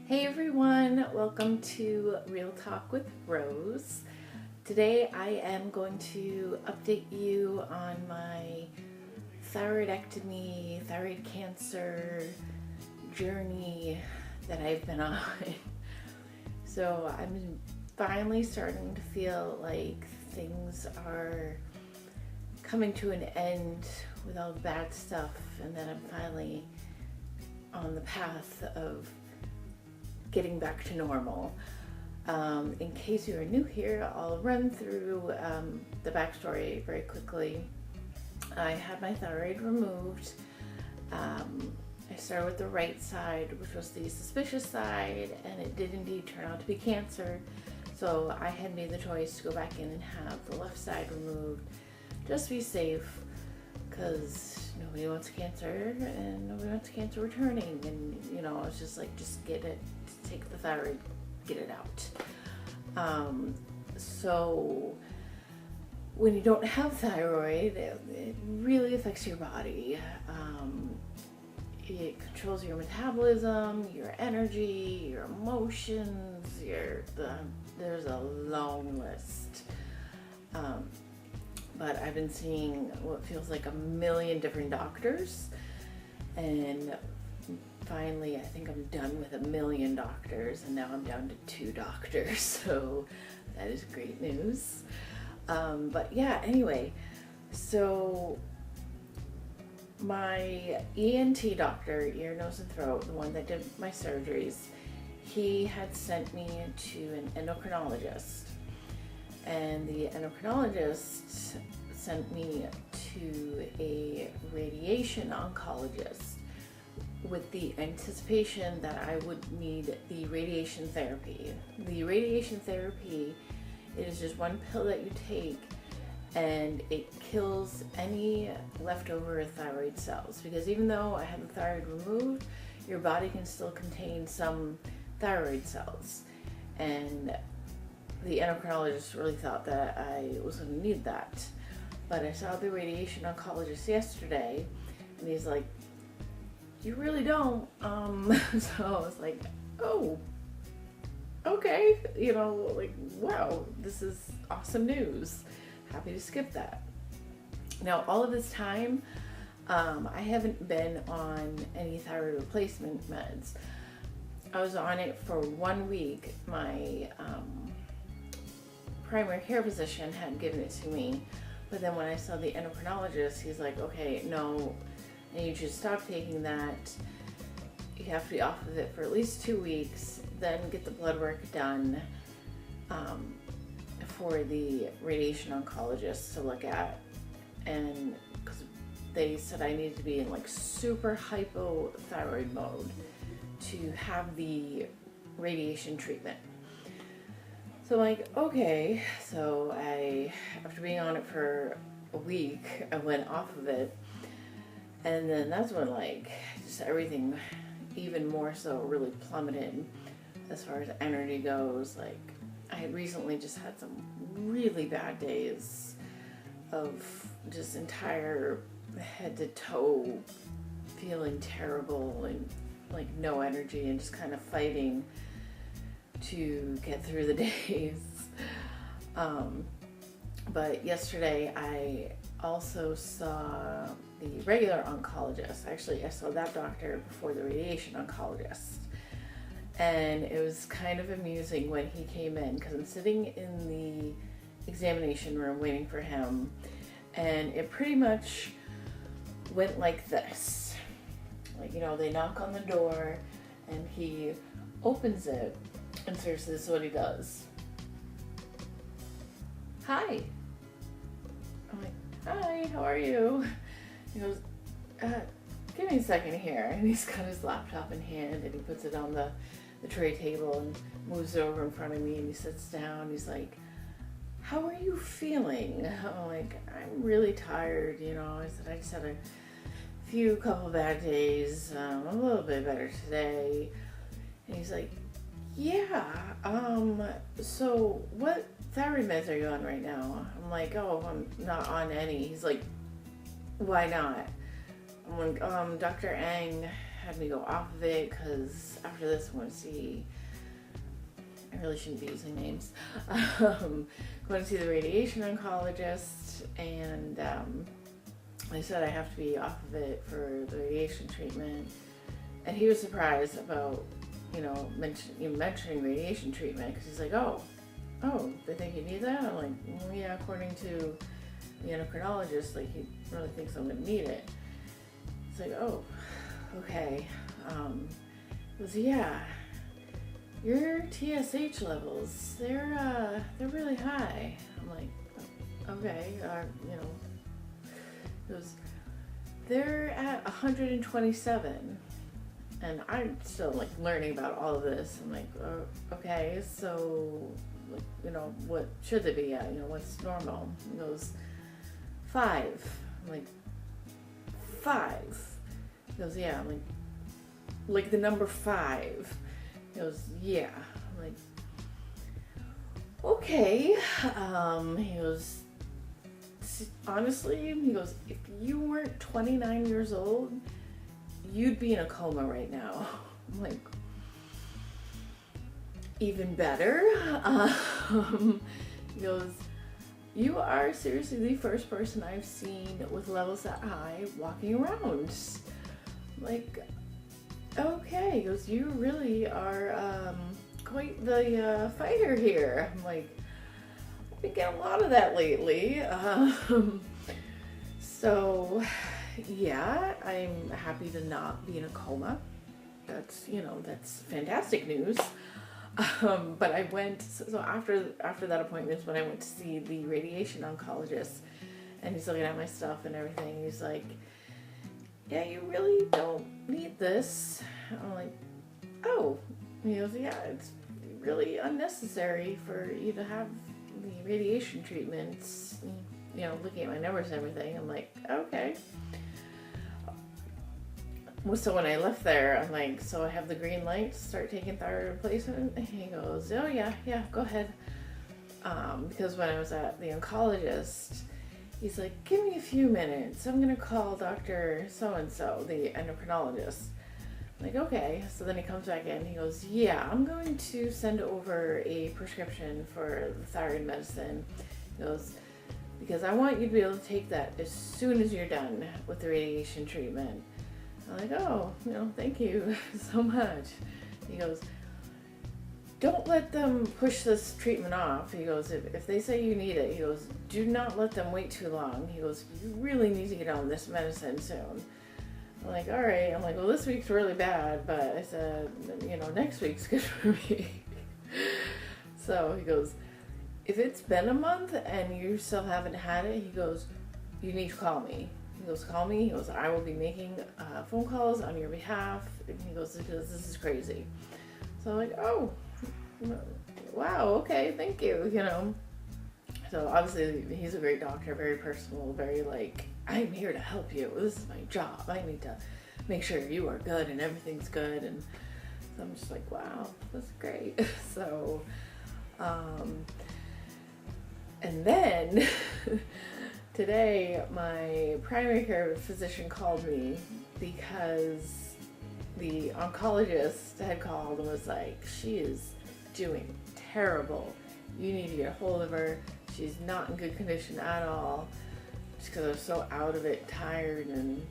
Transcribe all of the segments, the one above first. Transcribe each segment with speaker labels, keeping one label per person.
Speaker 1: Hey everyone, welcome to Real Talk with Rose. Today I am going to update you on my thyroidectomy, thyroid cancer journey that I've been on. So I'm finally starting to feel like things are coming to an end with all the bad stuff, and that I'm finally on the path of getting back to normal. In case you are new here, I'll run through the backstory very quickly. I had my thyroid removed. I started with the right side, which was the suspicious side, and it did indeed turn out to be cancer. So I had made the choice to go back in and have the left side removed, just to be safe, because nobody wants cancer and nobody wants cancer returning. And it's just like, just get it, take the thyroid, get it out. So when you don't have thyroid, it really affects your body. It controls your metabolism, your energy, your emotions, there's a long list. But I've been seeing what feels like a million different doctors, and finally I think I'm done with a million doctors, and now I'm down to 2 doctors, so that is great news. But yeah, anyway, so my ENT doctor, ear, nose, and throat, the one that did my surgeries, he had sent me to an endocrinologist, and the endocrinologist sent me to a radiation oncologist with the anticipation that I would need the radiation therapy. The radiation therapy is just one pill that you take, and it kills any leftover thyroid cells, because even though I had the thyroid removed, your body can still contain some thyroid cells, and the endocrinologist really thought that I was going to need that. But I saw the radiation oncologist yesterday, and he's like, you really don't. So I was like, oh, okay, like, wow, this is awesome news. Happy to skip that. Now, all of this time, I haven't been on any thyroid replacement meds. I was on it for 1 week. My primary care physician had given it to me, but then when I saw the endocrinologist, he's like, okay, no, and you should stop taking that. You have to be off of it for at least 2 weeks, then get the blood work done for the radiation oncologist to look at. And because they said I needed to be in like super hypothyroid mode to have the radiation treatment. So I'm like, okay. So after being on it for a week, I went off of it. And then that's when just everything even more so really plummeted as far as energy goes. I had recently just had some really bad days of just entire head to toe feeling terrible and no energy, and just kind of fighting to get through the days. But yesterday I also saw the regular oncologist. Actually, I saw that doctor before the radiation oncologist. And it was kind of amusing when he came in, because I'm sitting in the examination room waiting for him, and it pretty much went like this. They knock on the door, and he opens it, and seriously, this is what he does. Hi. I'm like, hi, how are you? He goes, give me a second here. And he's got his laptop in hand, and he puts it on the tray table and moves it over in front of me, and he sits down. He's like, how are you feeling? I'm like, I'm really tired, I said, I just had a couple bad days. I'm a little bit better today. And he's like, yeah, so what thyroid meds are you on right now? I'm like, oh, I'm not on any. He's like, why not? I'm like, Dr. Ang had me go off of it because after this I want to see, I really shouldn't be using names, going to see the radiation oncologist, and I said I have to be off of it for the radiation treatment, and he was surprised about, mentioning radiation treatment, because he's like, oh, they think you need that? I'm like, well, yeah, according to the endocrinologist, like, he really thinks I'm gonna need it. It's like, oh, okay. He goes, yeah, your TSH levels, they're really high. I'm like, okay, he goes, they're at 127. And I'm still like learning about all of this. I'm like, okay, so, like, what should they be at? What's normal? He goes, 5. I'm like, 5? He goes, yeah. I'm like the number 5. He goes, yeah. I'm like, okay. He goes, honestly, he goes, if you weren't 29 years old, you'd be in a coma right now. I'm like, even better. He goes, you are seriously the first person I've seen with levels that high walking around. I'm like, okay. He goes, you really are quite the fighter here. I'm like, I've been getting a lot of that lately. So yeah, I'm happy to not be in a coma. That's fantastic news. But I went, so after that appointment is when I went to see the radiation oncologist, and he's looking at my stuff and everything. He's like, yeah, you really don't need this. I'm like, oh. He goes, yeah, it's really unnecessary for you to have the radiation treatments. Looking at my numbers and everything, I'm like, okay. So when I left there, I'm like, so I have the green light to start taking thyroid replacement? And he goes, oh yeah, go ahead. Because when I was at the oncologist, he's like, give me a few minutes. I'm going to call Dr. So-and-so, the endocrinologist. I'm like, okay. So then he comes back in. He goes, yeah, I'm going to send over a prescription for the thyroid medicine. He goes, because I want you to be able to take that as soon as you're done with the radiation treatment. I'm like, oh, thank you so much. He goes, don't let them push this treatment off. He goes, if they say you need it, he goes, do not let them wait too long. He goes, you really need to get on this medicine soon. I'm like, all right. I'm like, well, this week's really bad, but I said, next week's good for me. So he goes, if it's been a month and you still haven't had it, he goes, you need to call me. He goes, call me. He goes, I will be making phone calls on your behalf. And he goes, this is crazy. So I'm like, oh, wow, okay, thank you, So obviously he's a great doctor, very personal, very like, I'm here to help you. This is my job. I need to make sure you are good and everything's good. And so I'm just like, wow, that's great. So, and then today, my primary care physician called me because the oncologist had called and was like, she is doing terrible. You need to get a hold of her. She's not in good condition at all. Just because I was so out of it, tired and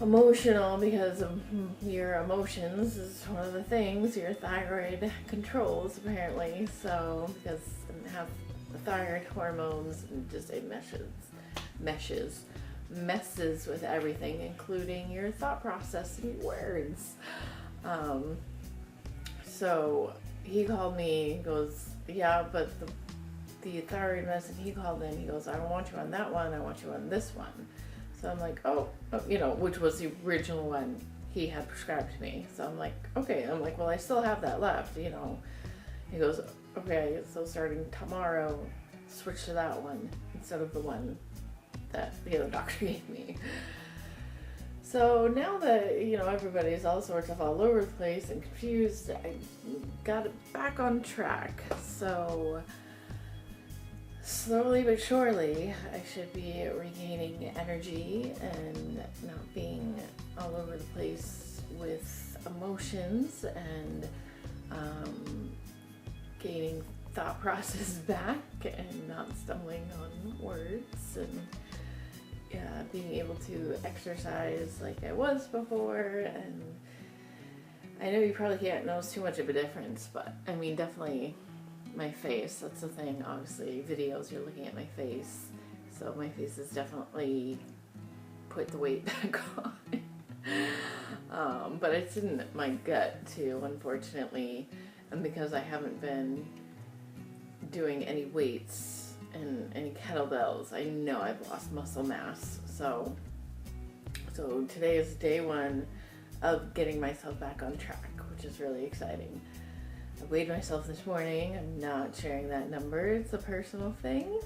Speaker 1: emotional because of your emotions is one of the things your thyroid controls apparently. So because I have the thyroid hormones and just it messes with everything, including your thought process and words. So he called me, he goes, yeah, but the thyroid medicine he called in, he goes, I don't want you on that one, I want you on this one. So I'm like, oh, which was the original one he had prescribed to me. So I'm like, okay. I'm like, well, I still have that left, He goes, okay, so starting tomorrow, switch to that one instead of the one that the other doctor gave me. So now that, everybody's all sorts of all over the place and confused, I got it back on track. So slowly but surely, I should be regaining energy and not being all over the place with emotions and gaining thought process back and not stumbling on words and being able to exercise like I was before. And I know you probably can't notice too much of a difference, but I mean, definitely my face, that's the thing. Obviously, videos, you're looking at my face, so my face is definitely put the weight back on. But it's in my gut too, unfortunately, and because I haven't been doing any weights and any kettlebells, I know I've lost muscle mass. So today is day one of getting myself back on track, which is really exciting. I weighed myself this morning. I'm not sharing that number. It's a personal thing,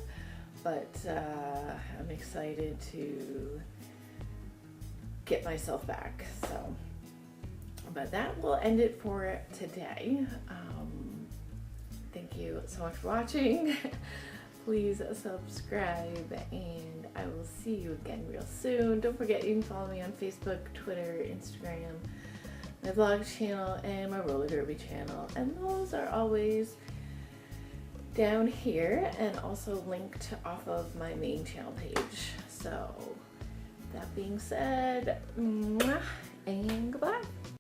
Speaker 1: but I'm excited to get myself back. So, but that will end it for today. Thank you so much for watching. Please subscribe, and I will see you again real soon. Don't forget, you can follow me on Facebook, Twitter, Instagram, my vlog channel, and my roller derby channel. And those are always down here and also linked off of my main channel page. So, that being said, mwah, and goodbye.